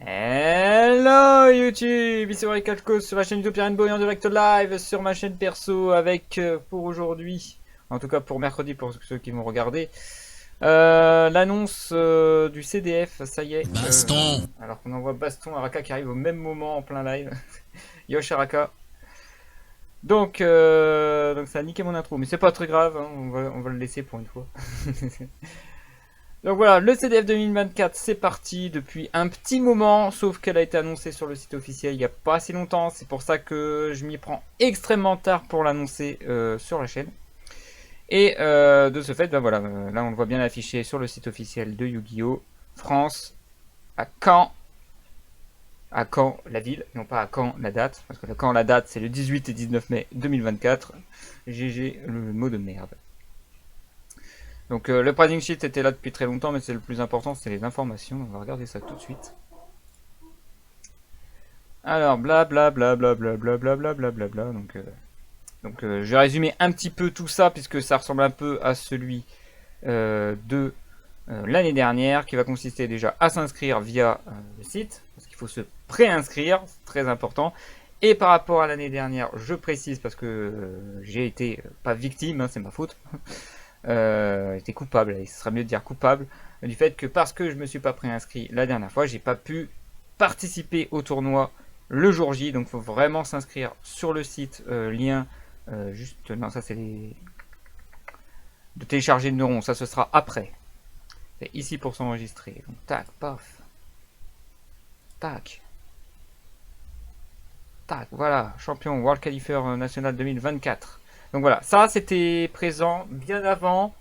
Hello YouTube, ici Ricalco sur la chaîne YouTube Pierre Boyan Direct Live sur ma chaîne perso avec pour aujourd'hui, en tout cas pour mercredi pour ceux qui vont regarder, l'annonce du CDF, ça y est. Baston. Alors qu'on envoie Baston Araka qui arrive au même moment en plein live. Yosh Araka. Donc ça a niqué mon intro, mais c'est pas très grave, hein, on va le laisser pour une fois. Donc voilà, le CDF 2024 c'est parti depuis un petit moment, sauf qu'elle a été annoncée sur le site officiel il n'y a pas assez longtemps, c'est pour ça que je m'y prends extrêmement tard pour l'annoncer sur la chaîne. Et de ce fait, ben voilà, là on le voit bien affiché sur le site officiel de Yu-Gi-Oh! France, à Caen la ville, non pas à Caen la date, parce que Caen la date c'est le 18 et 19 mai 2024, GG le mot de merde. Donc le pricing sheet était là depuis très longtemps, mais c'est le plus important, c'est les informations. On va regarder ça tout de suite. Alors blablabla. Donc je vais résumer un petit peu tout ça, puisque ça ressemble un peu à celui de l'année dernière, qui va consister déjà à s'inscrire via le site, parce qu'il faut se préinscrire, c'est très important. Et par rapport à l'année dernière, je précise, parce que j'ai été pas victime, hein, c'est ma faute. J'étais coupable, il serait mieux de dire coupable, du fait que parce que je me suis pas préinscrit la dernière fois, j'ai pas pu participer au tournoi le jour J, donc il faut vraiment s'inscrire sur le site, lien, juste, non ça c'est les... de télécharger le neuron, ça ce sera après. C'est ici pour s'enregistrer, donc tac, paf, tac, tac, voilà, champion World Qualifier National 2024. Donc voilà, ça c'était présent bien avant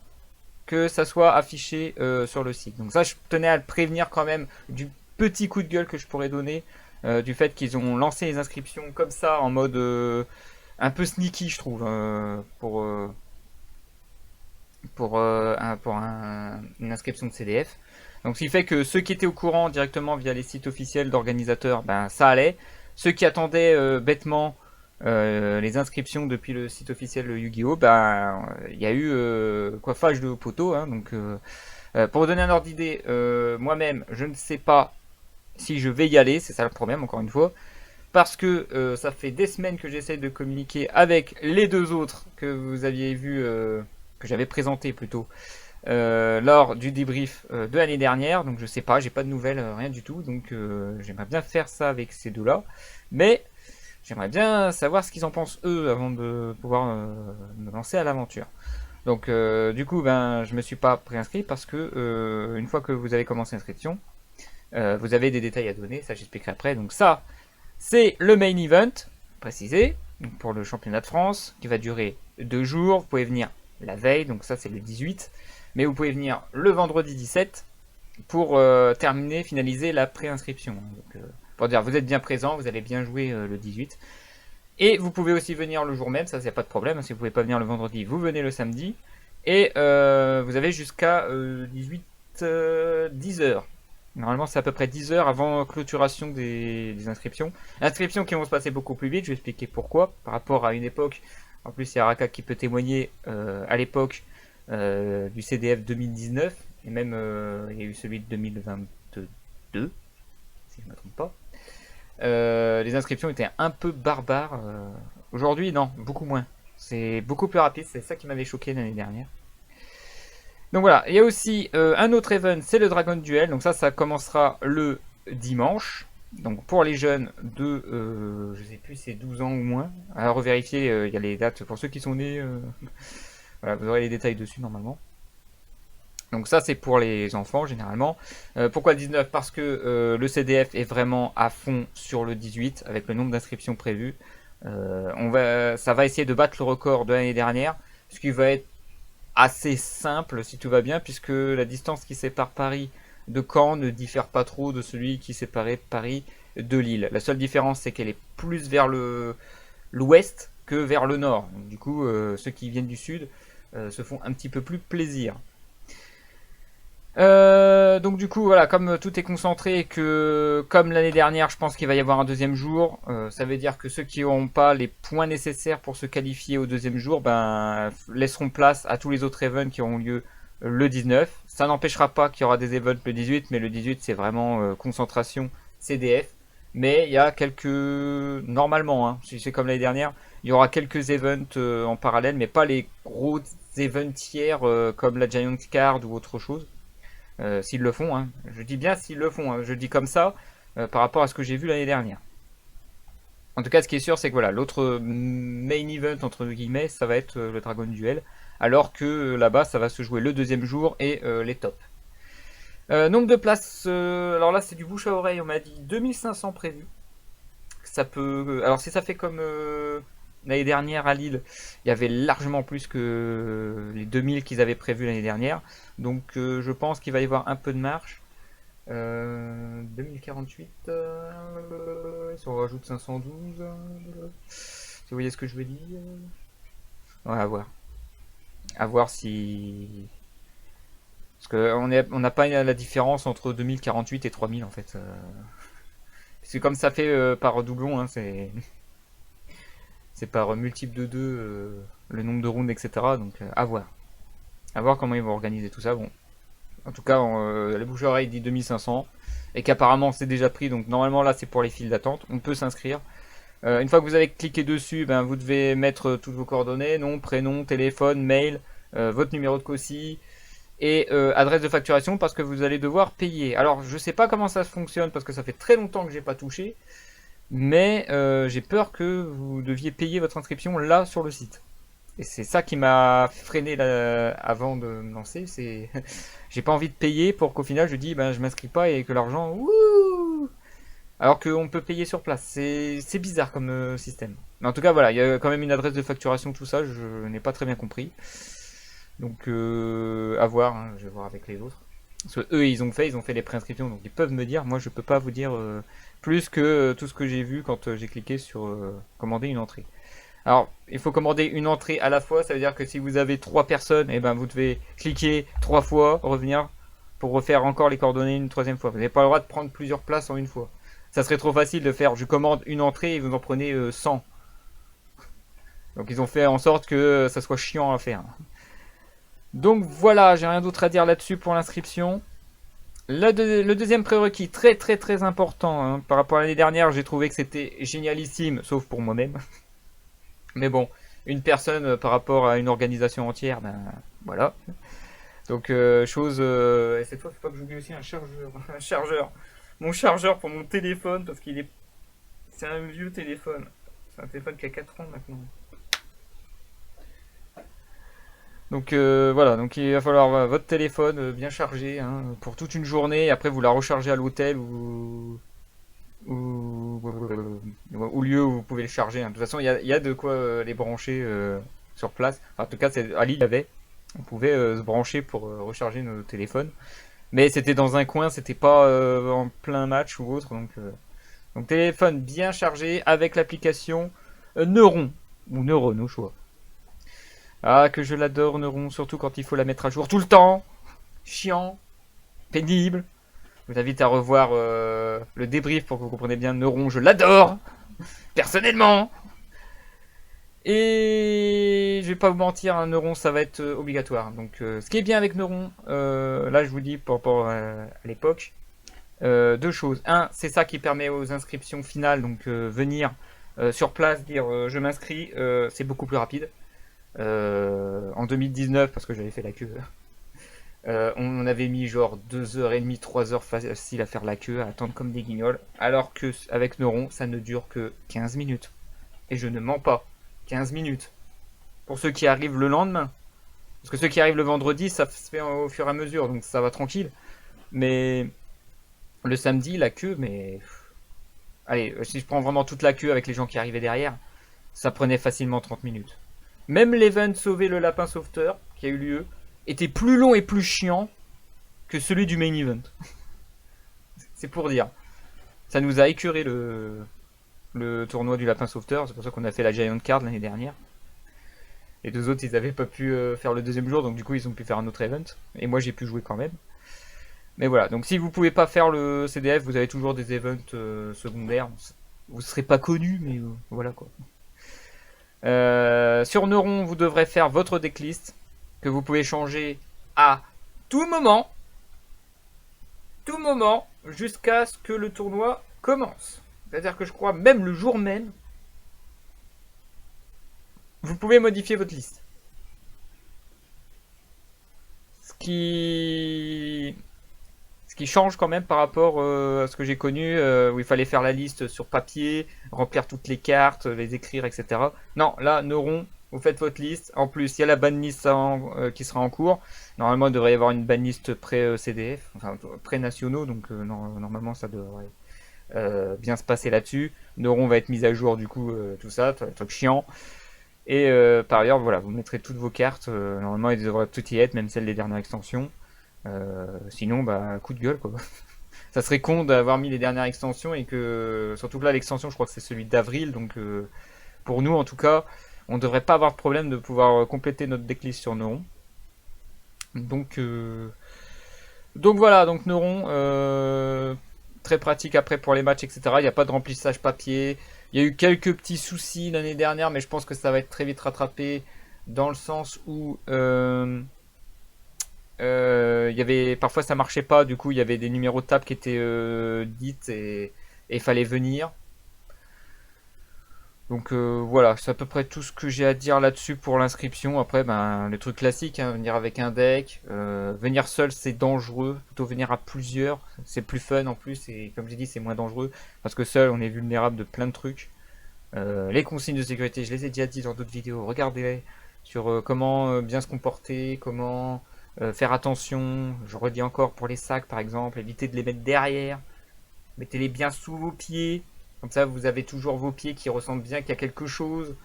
que ça soit affiché sur le site. Donc ça, je tenais à le prévenir quand même du petit coup de gueule que je pourrais donner, du fait qu'ils ont lancé les inscriptions comme ça, en mode un peu sneaky, je trouve, une inscription de CDF. Donc ce qui fait que ceux qui étaient au courant directement via les sites officiels d'organisateurs, ben ça allait. Ceux qui attendaient bêtement les inscriptions depuis le site officiel Yu-Gi-Oh! Ben il y a eu coiffage de poteau, hein, donc pour vous donner un ordre d'idée, moi-même je ne sais pas si je vais y aller, c'est ça le problème encore une fois, parce que ça fait des semaines que j'essaie de communiquer avec les deux autres que vous aviez vu, que j'avais présenté plutôt, lors du débrief de l'année dernière, donc je sais pas, j'ai pas de nouvelles, rien du tout, donc j'aimerais bien faire ça avec ces deux-là, mais j'aimerais bien savoir ce qu'ils en pensent eux avant de pouvoir me lancer à l'aventure. Donc du coup, ben, je me suis pas préinscrit parce que une fois que vous avez commencé l'inscription, vous avez des détails à donner, ça j'expliquerai après. Donc ça, c'est le main event, précisé, pour le championnat de France, qui va durer 2 jours. Vous pouvez venir la veille, donc ça c'est le 18, mais vous pouvez venir le vendredi 17 pour terminer, finaliser la préinscription. Donc, pour dire, vous êtes bien présent, vous allez bien jouer le 18. Et vous pouvez aussi venir le jour même, ça c'est pas de problème. Si vous pouvez pas venir le vendredi, vous venez le samedi. Et vous avez jusqu'à 10 heures. Normalement, c'est à peu près 10 heures avant clôturation des inscriptions. Inscriptions qui vont se passer beaucoup plus vite, je vais expliquer pourquoi. Par rapport à une époque, en plus, il y a Araka qui peut témoigner à l'époque du CDF 2019. Et même, il y a eu celui de 2022, si je ne me trompe pas. Les inscriptions étaient un peu barbares. Aujourd'hui, non, beaucoup moins. C'est beaucoup plus rapide, c'est ça qui m'avait choqué l'année dernière. Donc voilà, il y a aussi un autre event, c'est le Dragon Duel. Donc ça commencera le dimanche. Donc pour les jeunes de, je sais plus, c'est 12 ans ou moins. À revérifier, il y a les dates pour ceux qui sont nés. Voilà, vous aurez les détails dessus normalement. Donc ça c'est pour les enfants généralement. Pourquoi le 19? Parce que le CDF est vraiment à fond sur le 18 avec le nombre d'inscriptions prévues. Ça va essayer de battre le record de l'année dernière, ce qui va être assez simple si tout va bien, puisque la distance qui sépare Paris de Caen ne diffère pas trop de celui qui séparait Paris de Lille. La seule différence c'est qu'elle est plus vers l'ouest que vers le nord. Donc, du coup ceux qui viennent du sud se font un petit peu plus plaisir. Donc du coup voilà, comme tout est concentré et que comme l'année dernière je pense qu'il va y avoir un deuxième jour, ça veut dire que ceux qui n'auront pas les points nécessaires pour se qualifier au deuxième jour ben, laisseront place à tous les autres events qui auront lieu le 19. Ça n'empêchera pas qu'il y aura des events le 18, mais le 18 c'est vraiment concentration CDF. Mais il y a quelques... Normalement, hein, si c'est comme l'année dernière, il y aura quelques events en parallèle, mais pas les gros eventiers comme la Giant Card ou autre chose. S'ils le font, hein. Je dis bien s'ils le font, hein. Je dis comme ça par rapport à ce que j'ai vu l'année dernière. En tout cas, ce qui est sûr, c'est que voilà, l'autre main event, entre guillemets, ça va être le Dragon Duel. Alors que là-bas, ça va se jouer le deuxième jour et les tops. Nombre de places, alors là, c'est du bouche à oreille. On m'a dit 2500 prévus. Ça peut. Alors, si ça fait comme l'année dernière à Lille, il y avait largement plus que les 2000 qu'ils avaient prévus l'année dernière. Donc, je pense qu'il va y avoir un peu de marge. 2048, si on rajoute 512, si vous voyez ce que je veux dire. Ouais, à voir. À voir si. Parce qu'on n'a pas la différence entre 2048 et 3000 en fait. Parce que comme ça fait par doublon, hein, c'est par multiple de 2 le nombre de rounds, etc. Donc à voir. À voir comment ils vont organiser tout ça. Bon. En tout cas, la bouche à oreille dit 2500 et qu'apparemment c'est déjà pris. Donc normalement là c'est pour les files d'attente. On peut s'inscrire. Une fois que vous avez cliqué dessus, ben, vous devez mettre toutes vos coordonnées, nom, prénom, téléphone, mail, votre numéro de COSI et adresse de facturation parce que vous allez devoir payer. Alors je sais pas comment ça fonctionne parce que ça fait très longtemps que j'ai pas touché, mais j'ai peur que vous deviez payer votre inscription là sur le site. Et c'est ça qui m'a freiné là, avant de me lancer, c'est j'ai pas envie de payer pour qu'au final je dis ben je m'inscris pas et que l'argent wouh, alors qu'on peut payer sur place. C'est bizarre comme système. Mais en tout cas voilà, il y a quand même une adresse de facturation, tout ça, je n'ai pas très bien compris. Donc à voir, hein, je vais voir avec les autres. Parce que eux ils ont fait les préinscriptions, donc ils peuvent me dire. Moi je peux pas vous dire plus que tout ce que j'ai vu quand j'ai cliqué sur commander une entrée. Alors il faut commander une entrée à la fois, ça veut dire que si vous avez 3 personnes, et eh ben vous devez cliquer 3 fois, revenir pour refaire encore les coordonnées une troisième fois. Vous n'avez pas le droit de prendre plusieurs places en une fois. Ça serait trop facile de faire je commande une entrée et vous en prenez 100. Donc ils ont fait en sorte que ça soit chiant à faire. Donc voilà, j'ai rien d'autre à dire là-dessus pour l'inscription. Le deuxième prérequis, très très très important, hein, par rapport à l'année dernière, j'ai trouvé que c'était génialissime, sauf pour moi-même. Mais bon, une personne par rapport à une organisation entière, ben voilà. Donc chose, et cette fois, il faut pas que j'oublie aussi un chargeur, un chargeur. Mon chargeur pour mon téléphone, parce qu'il est, c'est un vieux téléphone. C'est un téléphone qui a 4 ans maintenant. Donc voilà, donc il va falloir votre téléphone bien chargé hein, pour toute une journée. Après vous la rechargez à l'hôtel ou lieu où vous pouvez le charger. Hein. De toute façon, il y a de quoi les brancher sur place. Enfin, en tout cas, à Lille, il y avait. On pouvait se brancher pour recharger nos téléphones. Mais c'était dans un coin, c'était pas en plein match ou autre. Donc téléphone bien chargé avec l'application Neuron ou Neuron au choix. Ah, que je l'adore, Neuron, surtout quand il faut la mettre à jour tout le temps. Chiant, pénible. Je vous invite à revoir le débrief pour que vous compreniez bien. Neuron, je l'adore, personnellement. Et je vais pas vous mentir, un Neuron, ça va être obligatoire. Donc, ce qui est bien avec Neuron, là, je vous dis par rapport à l'époque, 2 choses. Un, c'est ça qui permet aux inscriptions finales, donc venir sur place, dire je m'inscris, c'est beaucoup plus rapide. En 2019, parce que j'avais fait la queue, on avait mis genre 2h30, 3h facile à faire la queue, à attendre comme des guignols, alors que avec Neuron, ça ne dure que 15 minutes. Et je ne mens pas, 15 minutes. Pour ceux qui arrivent le lendemain. Parce que ceux qui arrivent le vendredi, ça se fait au fur et à mesure, donc ça va tranquille. Mais le samedi, la queue, mais... Allez, si je prends vraiment toute la queue avec les gens qui arrivaient derrière, ça prenait facilement 30 minutes. Même l'event Sauver le lapin sauveteur, qui a eu lieu, était plus long et plus chiant que celui du main event. C'est pour dire. Ça nous a écœuré le tournoi du lapin sauveteur, c'est pour ça qu'on a fait la Giant Card l'année dernière. Les 2 autres, ils avaient pas pu faire le deuxième jour, donc du coup, ils ont pu faire un autre event. Et moi, j'ai pu jouer quand même. Mais voilà, donc si vous pouvez pas faire le CDF, vous avez toujours des events secondaires. Vous serez pas connu, mais voilà quoi. Sur Neuron, vous devrez faire votre decklist que vous pouvez changer à tout moment, jusqu'à ce que le tournoi commence. C'est-à-dire que je crois même le jour même, vous pouvez modifier votre liste. Ce qui change quand même par rapport à ce que j'ai connu, où il fallait faire la liste sur papier, remplir toutes les cartes, les écrire, etc. Non, là, Neuron, vous faites votre liste. En plus, il y a la banlist qui sera en cours. Normalement, il devrait y avoir une banlist pré-CDF, enfin pré-nationaux, donc normalement, ça devrait bien se passer là-dessus. Neuron va être mise à jour, du coup, tout ça, truc chiant. Et par ailleurs, voilà, vous mettrez toutes vos cartes. Normalement, il devrait tout y être, même celles des dernières extensions. Sinon, bah, coup de gueule, quoi. Ça serait con d'avoir mis les dernières extensions et que, surtout que là, l'extension, je crois que c'est celui d'avril, donc pour nous, en tout cas, on ne devrait pas avoir de problème de pouvoir compléter notre decklist sur Neuron. Donc voilà, donc Neuron, très pratique après pour les matchs, etc. Il n'y a pas de remplissage papier. Il y a eu quelques petits soucis l'année dernière, mais je pense que ça va être très vite rattrapé dans le sens où il y avait parfois ça marchait pas, du coup il y avait des numéros de table qui étaient dites et il fallait venir. Donc voilà, c'est à peu près tout ce que j'ai à dire là-dessus pour l'inscription. Après, ben, les trucs classiques, hein, venir avec un deck, venir seul c'est dangereux, plutôt venir à plusieurs, c'est plus fun en plus, et comme j'ai dit c'est moins dangereux, parce que seul on est vulnérable de plein de trucs. Les consignes de sécurité, je les ai déjà dit dans d'autres vidéos, regardez-les, sur comment bien se comporter, comment faire attention, je redis encore pour les sacs par exemple, évitez de les mettre derrière, mettez-les bien sous vos pieds. Comme ça, vous avez toujours vos pieds qui ressentent bien qu'il y a quelque chose.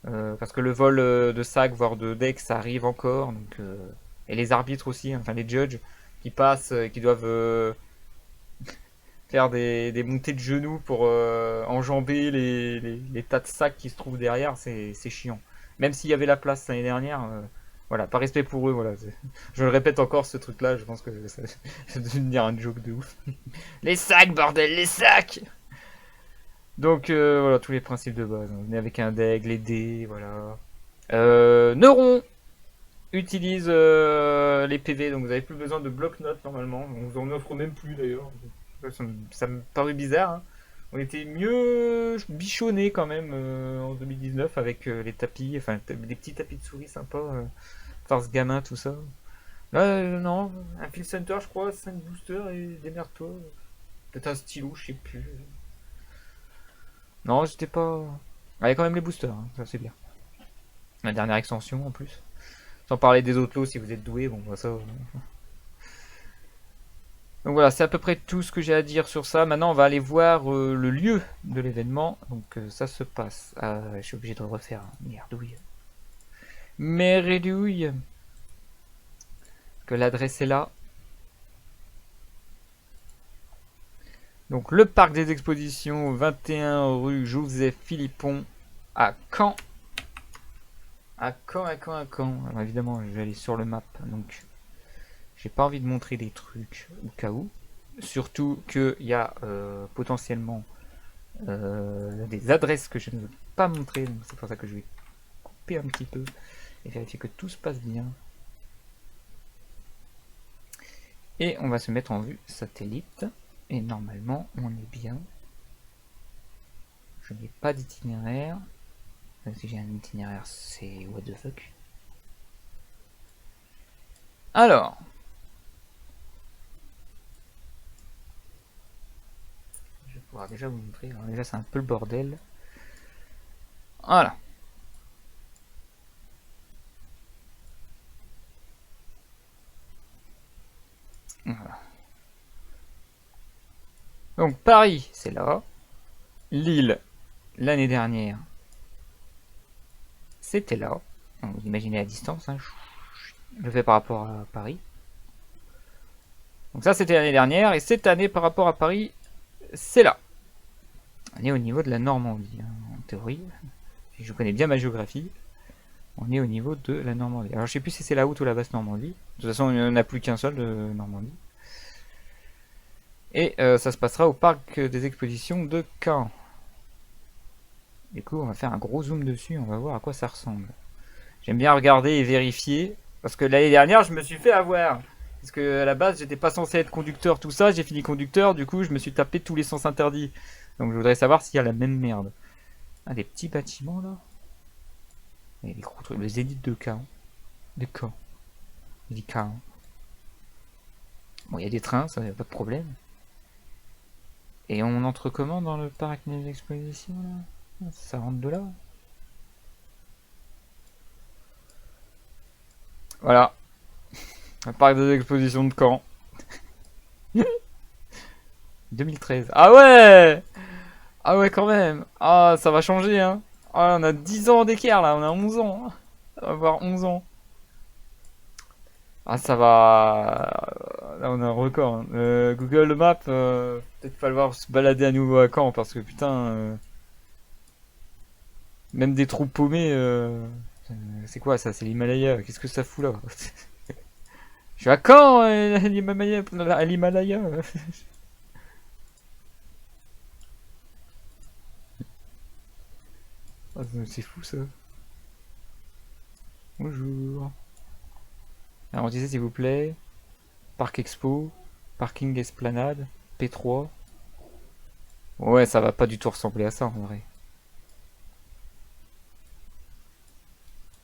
Parce que le vol de sac, voire de deck, ça arrive encore. Donc, et les arbitres aussi, hein, enfin les judges, qui passent, qui doivent faire des montées de genoux pour enjamber les tas de sacs qui se trouvent derrière, c'est chiant. Même s'il y avait la place l'année dernière, voilà, par respect pour eux, voilà. Je le répète encore ce truc-là, je pense que ça va devenir un joke de ouf. Les sacs, bordel, les sacs! Donc voilà, tous les principes de base. On est avec un deck, les dés, voilà. Neuron utilise les PV, donc vous n'avez plus besoin de bloc-notes normalement. On vous en offre même plus d'ailleurs. Ça me paraît bizarre, hein. On était mieux bichonné quand même en 2019 avec les tapis, enfin des petits tapis de souris sympas, Force Gamin, tout ça. Là, non, un Field Center, je crois, 5 boosters et démerde-toi. Peut-être un stylo, je sais plus. Non, j'étais pas. Ah, il y a quand même les boosters, hein, ça c'est bien. La dernière extension en plus. Sans parler des autres lots si vous êtes doué, bon bah ça. Donc voilà, c'est à peu près tout ce que j'ai à dire sur ça. Maintenant, on va aller voir le lieu de l'événement. Donc ça se passe. Je suis obligé de le refaire. Merdouille. Merdouille. Que l'adresse est là. Donc le parc des expositions, 21 rue Joseph Philippon, à Caen. À Caen. Alors évidemment, je vais aller sur le map, donc j'ai pas envie de montrer des trucs au cas où. Surtout qu'il y a potentiellement des adresses que je ne veux pas montrer, donc c'est pour ça que je vais couper un petit peu et vérifier que tout se passe bien. Et on va se mettre en vue satellite. Et normalement, on est bien. Je n'ai pas d'itinéraire. Si j'ai un itinéraire, c'est what the fuck. Alors. Je vais pouvoir déjà vous montrer. Alors déjà, c'est un peu le bordel. Voilà. Voilà. Donc Paris, c'est là. Lille, l'année dernière, c'était là. Donc, vous imaginez la distance. Hein. Je le fais par rapport à Paris. Donc ça, c'était l'année dernière. Et cette année, par rapport à Paris, c'est là. On est au niveau de la Normandie, hein, en théorie. Si je connais bien ma géographie, on est au niveau de la Normandie. Alors je sais plus si c'est la haute ou la basse Normandie. De toute façon, il n'y en a plus qu'un seul de Normandie. Et ça se passera au parc des expositions de Caen. Du coup, on va faire un gros zoom dessus, on va voir à quoi ça ressemble. J'aime bien regarder et vérifier, parce que l'année dernière, je me suis fait avoir. Parce que à la base, j'étais pas censé être conducteur, tout ça. J'ai fini conducteur, du coup, je me suis tapé tous les sens interdits. Donc je voudrais savoir s'il y a la même merde. Ah, des petits bâtiments là. Et les gros trucs. Le zénith de Caen. De Caen. Il dit Caen. Bon, il y a des trains, ça, y a pas de problème. Et on entre comment dans le parc des expositions là? Ça rentre de là. Voilà. Le parc des expositions de Caen. 2013. Ah ouais! Ah ouais, quand même. Ah, ça va changer, hein. Ah, on a 10 ans d'écart, là. On a 11 ans, hein. On va avoir 11 ans. Ah, ça va... Là, on a un record, hein. Google Maps, peut-être falloir se balader à nouveau à Caen, parce que, putain... même des trous paumés... c'est quoi, ça? C'est l'Himalaya. Qu'est-ce que ça fout, là? Je suis à Caen, à l'Himalaya. Ah, c'est fou, ça. Bonjour. Alors, on disait, s'il vous plaît, Parc Expo, Parking Esplanade, P3. Ouais, ça va pas du tout ressembler à ça, en vrai.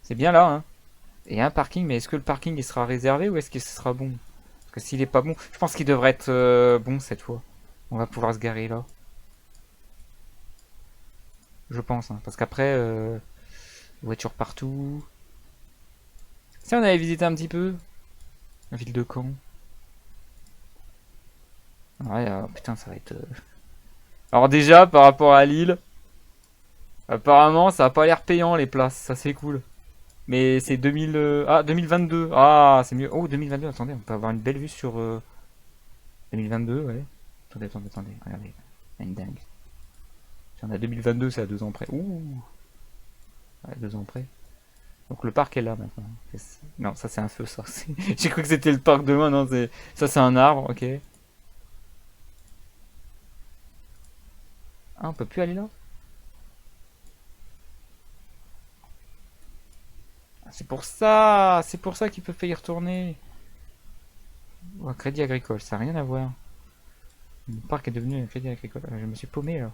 C'est bien là, hein. Et il y a un parking, mais est-ce que le parking il sera réservé ou est-ce que ce sera bon? Parce que s'il est pas bon, je pense qu'il devrait être bon cette fois. On va pouvoir se garer là. Je pense, hein. Parce qu'après, voiture partout. Si on avait visité un petit peu la ville de Caen. Ouais, putain, ça va être... Alors déjà, par rapport à Lille, apparemment, ça a pas l'air payant les places. Ça, c'est cool. Mais c'est 2000... Ah, 2022. Ah, c'est mieux. Oh, 2022, attendez, on peut avoir une belle vue sur 2022, ouais. Attendez. Regardez. Une dingue. Si on a 2022, c'est à 2 ans près. Ouh. Ouais, 2 ans près. Donc le parc est là maintenant. Non, ça c'est un feu, ça. J'ai cru que c'était le parc de loin. Non, ça c'est un arbre, ok. Ah, on peut plus aller là? Ah, c'est pour ça qu'il peut pas y retourner. Oh, crédit agricole, ça n'a rien à voir. Le parc est devenu un crédit agricole. Ah, je me suis paumé là.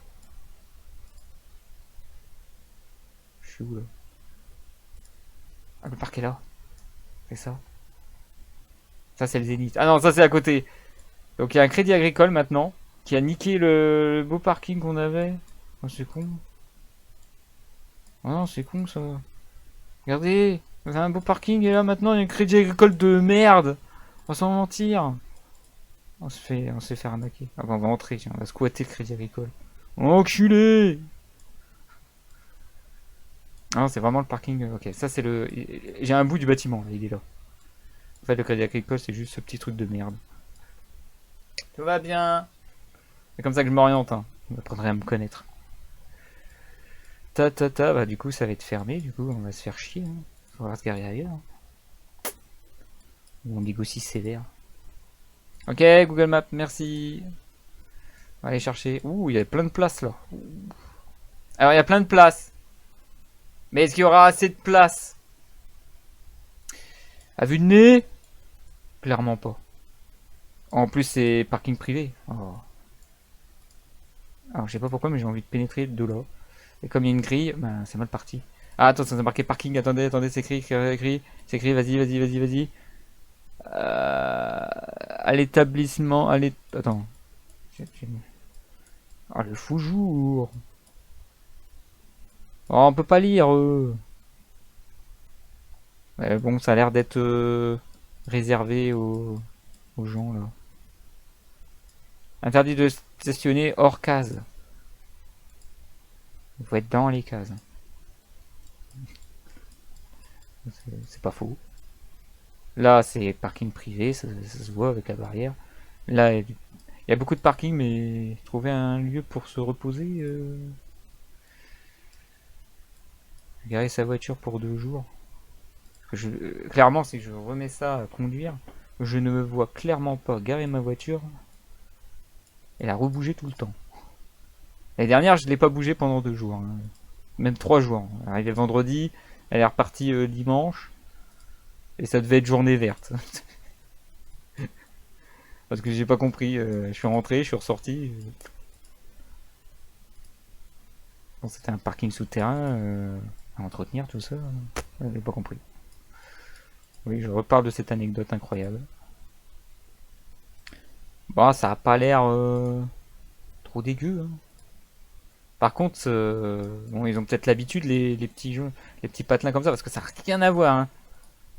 Je suis où là? Ah, le parc est là. C'est ça. Ça c'est le Zénith. Ah non, ça c'est à côté. Donc il y a un crédit agricole maintenant qui a niqué le beau parking qu'on avait. Oh, c'est con. Oh non, c'est con ça. Regardez, on a un beau parking et là maintenant il y a un crédit agricole de merde. On va s'en mentir. On se fait faire arnaquer. Ah, bah, on va entrer, tiens, on va squatter le crédit agricole. Enculé! Ah non, c'est vraiment le parking. Ok, ça c'est le. J'ai un bout du bâtiment, là, il est là. En fait, le crédit agricole, c'est juste ce petit truc de merde. Tout va bien. C'est comme ça que je m'oriente, hein. Vous apprendrez à me connaître. Bah du coup, ça va être fermé, du coup, on va se faire chier. Hein. Faudra se garer ailleurs. Ou on négocie sévère. Ok, Google Maps, merci. On va aller chercher. Ouh, il y a plein de places là. Alors, il y a plein de places. Mais est-ce qu'il y aura assez de place? À vue de nez? Clairement pas. En plus, c'est parking privé. Oh. Alors, je sais pas pourquoi, mais j'ai envie de pénétrer de là. Et comme il y a une grille, ben, c'est mal parti. Ah, attends, ça a marqué parking. Attendez, c'est écrit, c'est écrit. Vas-y. À l'établissement, Attends. Ah, le fou jour. Oh, on peut pas lire. Ouais, bon, ça a l'air d'être réservé aux gens là. Interdit de stationner hors case. Il faut être dans les cases. C'est pas faux. Là, c'est parking privé, ça se voit avec la barrière. Là, il y a beaucoup de parking, mais trouver un lieu pour se reposer. Garer sa voiture pour 2 jours. Clairement, si je remets ça à conduire, je ne me vois clairement pas garer ma voiture et la rebouger tout le temps. L'année dernière, je ne l'ai pas bougé pendant 2 jours. Hein. Même 3 jours. Elle est arrivée vendredi, elle est repartie dimanche. Et ça devait être journée verte. Parce que j'ai pas compris. Je suis rentré, je suis ressorti. Bon, c'était un parking souterrain à entretenir, tout ça. J'ai pas compris. Oui, je reparle de cette anecdote incroyable. Bon, ça a pas l'air trop dégueu, hein. Par contre, bon, ils ont peut-être l'habitude, les petits jeux, les petits patelins comme ça, parce que ça n'a rien à voir, hein.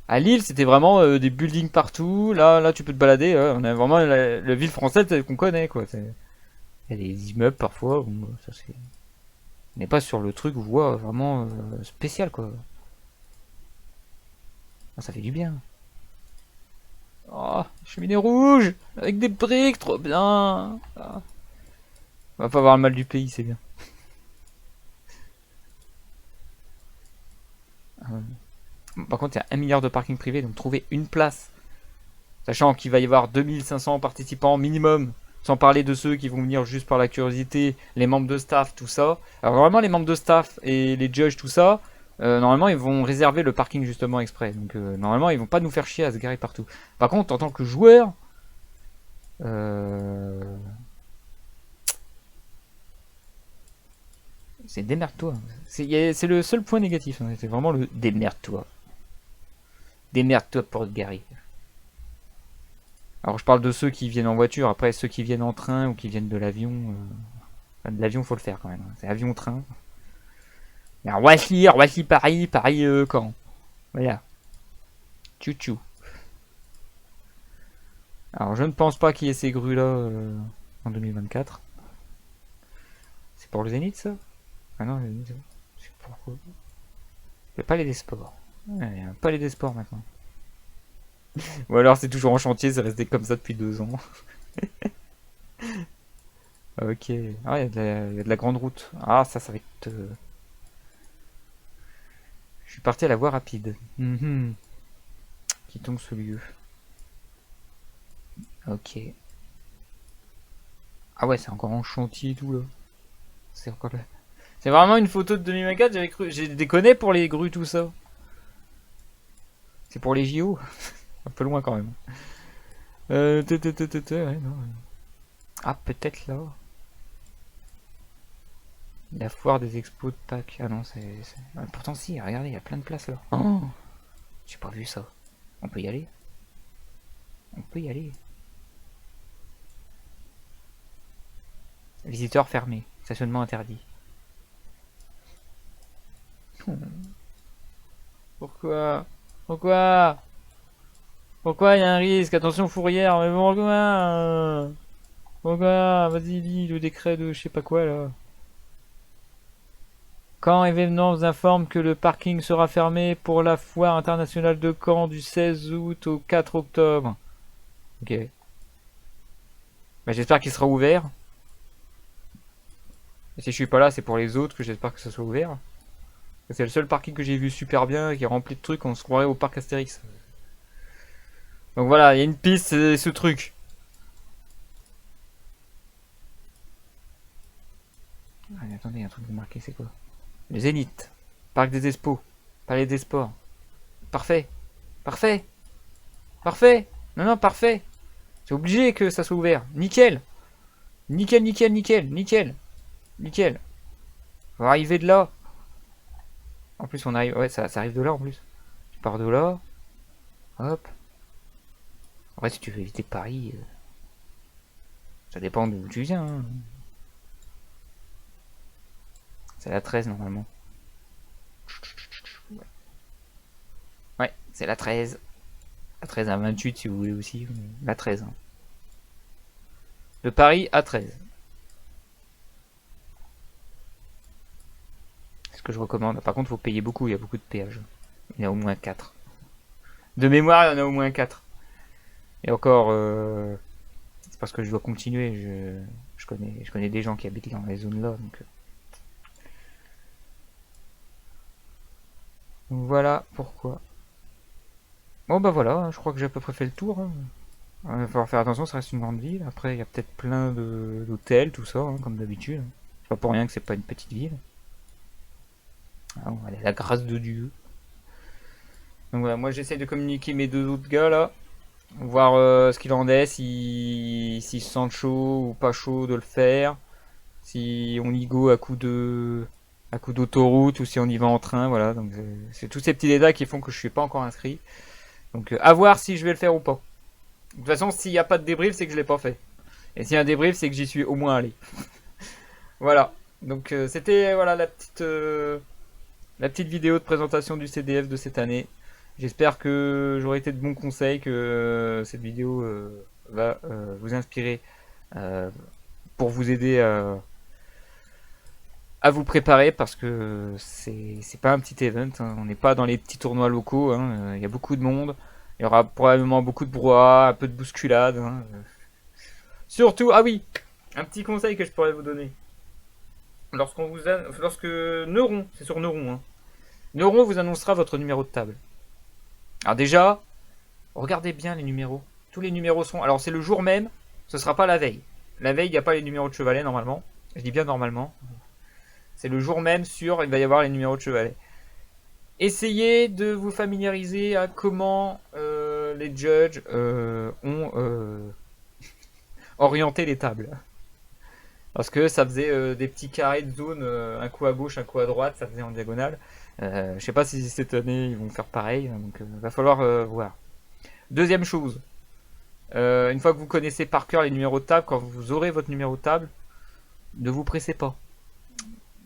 À Lille, c'était vraiment des buildings partout. Là, tu peux te balader. On a vraiment la ville française telle qu'on connaît, quoi. Il y a des immeubles parfois. Bon, ça, c'est... On n'est pas sur le truc, voit vraiment spécial, quoi. Ah, ça fait du bien. Oh, cheminée rouge avec des briques, trop bien. Ah. On va pas avoir le mal du pays, c'est bien. Par contre, il y a 1 milliard de parkings privés, donc trouver une place, sachant qu'il va y avoir 2500 participants minimum, sans parler de ceux qui vont venir juste par la curiosité, les membres de staff, tout ça. Alors vraiment, les membres de staff et les judges, tout ça, normalement, ils vont réserver le parking justement exprès. Donc normalement, ils vont pas nous faire chier à se garer partout. Par contre, en tant que joueur, c'est démerde-toi. C'est le seul point négatif, hein. C'est vraiment le démerde-toi. Démerde-toi pour te garer. Alors je parle de ceux qui viennent en voiture, après ceux qui viennent en train ou qui viennent de l'avion. Enfin, de l'avion faut le faire quand même, hein. C'est avion-train. Alors Roissy, Paris, Paris Caen. Voilà. Tchou-tchou. Alors je ne pense pas qu'il y ait ces grues là en 2024. C'est pour le Zénith ça? Ah non, c'est pourquoi? Le Palais des Sports. Ouais, il y a un Palais des Sports maintenant. Ou alors c'est toujours en chantier, c'est resté comme ça depuis 2 ans. Ok. Ah, il y a de la grande route. Ah, ça va être... Je suis parti à la voie rapide. Quittons ce lieu. Ok. Ah ouais, c'est encore en chantier et tout là. C'est encore là. C'est vraiment une photo de 2024, j'avais cru. J'ai déconné pour les grues, tout ça. C'est pour les JO. Un peu loin quand même. Ouais, non. Ah, peut-être là. La foire des expos de Pâques. Ah non, ah, pourtant, si, regardez, il y a plein de places là. Oh, j'ai pas vu ça. On peut y aller? On peut y aller. Visiteurs fermés. Stationnement interdit. Pourquoi? Pourquoi? Pourquoi il y a un risque? Attention fourrière, mais bon, pourquoi? Vas-y, lis le décret de je sais pas quoi là. Caen événement vous informe que le parking sera fermé pour la foire internationale de Caen du 16 août au 4 octobre. Ok. Bah, j'espère qu'il sera ouvert. Et si je suis pas là, c'est pour les autres que j'espère que ça soit ouvert. C'est le seul parking que j'ai vu super bien, qui est rempli de trucs, on se croirait au parc Astérix. Donc voilà, il y a une piste, c'est ce truc. Ah, mais attendez, il y a un truc de marqué, c'est quoi? Le Zénith. Parc des Expos. Palais des Sports. Parfait. Parfait. Parfait. Non, non, parfait. C'est obligé que ça soit ouvert. Nickel. Nickel, nickel, nickel, nickel. Nickel. On va arriver de là. En plus, on arrive. Ouais, ça arrive de là en plus. Tu pars de là. Hop. En vrai, si tu veux éviter Paris, ça dépend d'où tu viens, hein. C'est la 13 normalement. Ouais, c'est la 13. La 13 à 28 si vous voulez aussi. La 13, hein. De Paris à 13. C'est ce que je recommande. Par contre, il faut payer beaucoup. Il y a beaucoup de péages. Il y en a au moins 4. De mémoire, il y en a au moins 4. Et encore, c'est parce que je dois continuer. Je connais des gens qui habitent dans les zones là. Donc voilà pourquoi. Bon bah voilà, je crois que j'ai à peu près fait le tour, hein. Il va falloir faire attention, ça reste une grande ville. Après, il y a peut-être plein d'hôtels, tout ça, hein, comme d'habitude. C'est pas pour rien que c'est pas une petite ville. Ah, bon, allez, la grâce de Dieu. Donc voilà, moi j'essaie de communiquer mes 2 autres gars là. voir ce qu'il en est, s'ils se sentent chaud ou pas chaud de le faire, si on y go à coup d'autoroute ou si on y va en train, voilà. Donc c'est tous ces petits détails qui font que je suis pas encore inscrit. Donc à voir si je vais le faire ou pas. De toute façon, s'il n'y a pas de débrief, c'est que je l'ai pas fait. Et s'il y a un débrief, c'est que j'y suis au moins allé. Voilà. Donc c'était voilà la petite vidéo de présentation du CDF de cette année. J'espère que j'aurai été de bons conseils, que cette vidéo va vous inspirer euh, pour vous aider à vous préparer parce que c'est pas un petit event, hein. On n'est pas dans les petits tournois locaux, hein. Il y a beaucoup de monde. Il y aura probablement beaucoup de brouhaha, un peu de bousculade, hein. Surtout, ah oui, un petit conseil que je pourrais vous donner. Lorsque Neuron, c'est sur Neuron, hein. Neuron vous annoncera votre numéro de table. Alors déjà, regardez bien les numéros. Tous les numéros sont. Alors c'est le jour même, ce sera pas la veille. La veille, il n'y a pas les numéros de chevalet normalement. Je dis bien normalement. C'est le jour même sûr, il va y avoir les numéros de chevalet. Essayez de vous familiariser à comment les judges ont orienté les tables. Parce que ça faisait des petits carrés de zone, un coup à gauche, un coup à droite, ça faisait en diagonale. Je sais pas si cette année ils vont faire pareil, donc va falloir voir. Deuxième chose, une fois que vous connaissez par cœur les numéros de table, quand vous aurez votre numéro de table, ne vous pressez pas.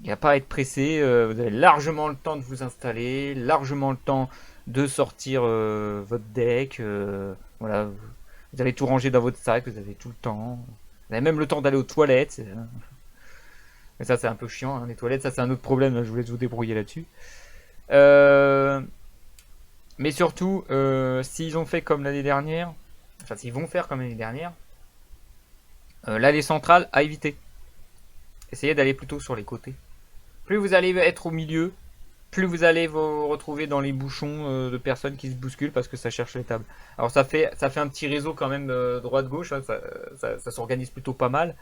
Il n'y a pas à être pressé, vous avez largement le temps de vous installer, largement le temps de sortir votre deck. Voilà, vous avez tout rangé dans votre sac, vous avez tout le temps. Vous avez même le temps d'aller aux toilettes. Mais ça, c'est un peu chiant, hein, les toilettes, ça, c'est un autre problème. Là, je vous laisse vous débrouiller là-dessus. Mais surtout, s'ils ont fait comme l'année dernière, enfin, s'ils vont faire comme l'année dernière, l'allée centrale à éviter. Essayez d'aller plutôt sur les côtés. Plus vous allez être au milieu, plus vous allez vous retrouver dans les bouchons de personnes qui se bousculent parce que ça cherche les tables. Alors ça fait un petit réseau quand même droite-gauche, hein, ça s'organise plutôt pas mal,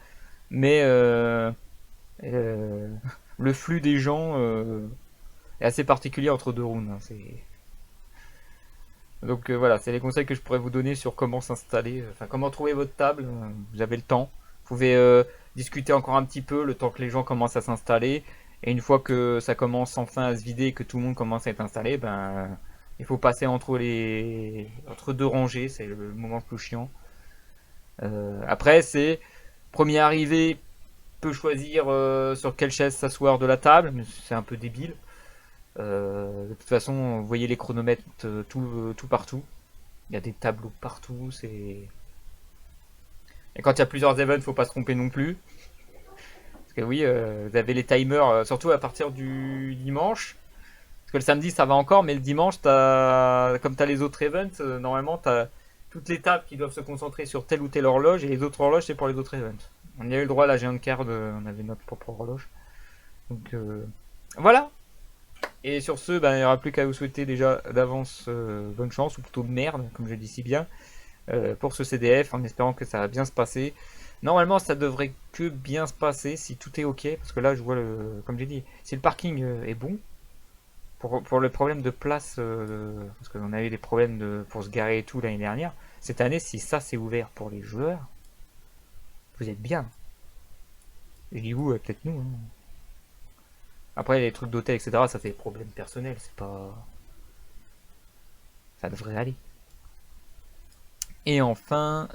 mais le flux des gens est assez particulier entre deux rounds, hein, donc voilà, c'est les conseils que je pourrais vous donner sur comment s'installer, enfin comment trouver votre table. Vous avez le temps, vous pouvez discuter encore un petit peu le temps que les gens commencent à s'installer. Et une fois que ça commence enfin à se vider et que tout le monde commence à être installé, ben il faut passer entre deux rangées, c'est le moment le plus chiant. Après, c'est premier arrivé peut choisir sur quelle chaise s'asseoir de la table, mais c'est un peu débile. De toute façon, vous voyez les chronomètres tout partout. Il y a des tableaux partout. Et quand il y a plusieurs events, faut pas se tromper non plus. Parce que oui, vous avez les timers, surtout à partir du dimanche. Parce que le samedi ça va encore, mais le dimanche, comme tu as les autres events, normalement tu as toutes les tables qui doivent se concentrer sur telle ou telle horloge, et les autres horloges c'est pour les autres events. On y a eu le droit à la géante card, on avait notre propre horloge. Donc voilà. Et sur ce, ben, il n'y aura plus qu'à vous souhaiter déjà d'avance bonne chance, ou plutôt merde, comme je dis si bien, pour ce CDF, en espérant que ça va bien se passer. Normalement, ça devrait que bien se passer si tout est ok, parce que là, je vois comme j'ai dit, si le parking est bon, pour le problème de place, parce qu'on a eu des problèmes pour se garer et tout l'année dernière, cette année, si ça c'est ouvert pour les joueurs, vous êtes bien. Je dis vous, peut-être nous, hein. Après, les trucs d'hôtel, etc., ça fait des problèmes personnels, c'est pas. Ça devrait aller. Et enfin,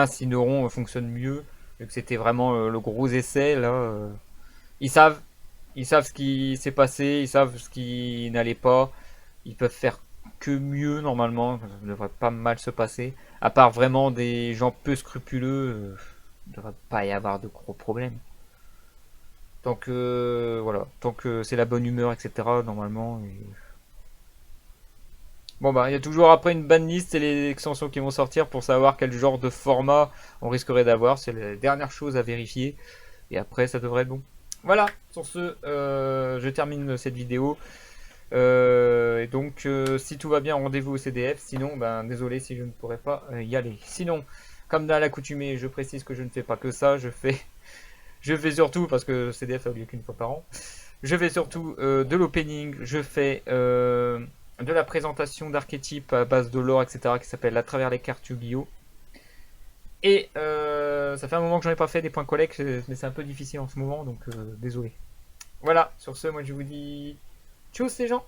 si Neuron fonctionne mieux, vu que c'était vraiment le gros essai, là, ils savent, ce qui s'est passé, ils savent ce qui n'allait pas, ils peuvent faire que mieux normalement, ça ne devrait pas mal se passer, à part vraiment des gens peu scrupuleux, il ne devrait pas y avoir de gros problèmes. Tant que, voilà, tant que c'est la bonne humeur, etc., normalement. Bon bah il y a toujours après une banlist et les extensions qui vont sortir pour savoir quel genre de format on risquerait d'avoir. C'est la dernière chose à vérifier. Et après ça devrait être bon. Voilà, sur ce, je termine cette vidéo. Et donc si tout va bien, rendez-vous au CDF. Sinon, ben désolé si je ne pourrai pas y aller. Sinon, comme dans l'accoutumée, je précise que je ne fais pas que ça. Je fais surtout, parce que CDF a lieu qu'une fois par an. Je fais surtout de l'opening. Je fais de la présentation d'archétypes à base de lore, etc., qui s'appelle À travers les cartes Yu-Gi-Oh! Et ça fait un moment que j'en ai pas fait des points collecte, mais c'est un peu difficile en ce moment, donc désolé. Voilà, sur ce, moi je vous dis tchuss les gens.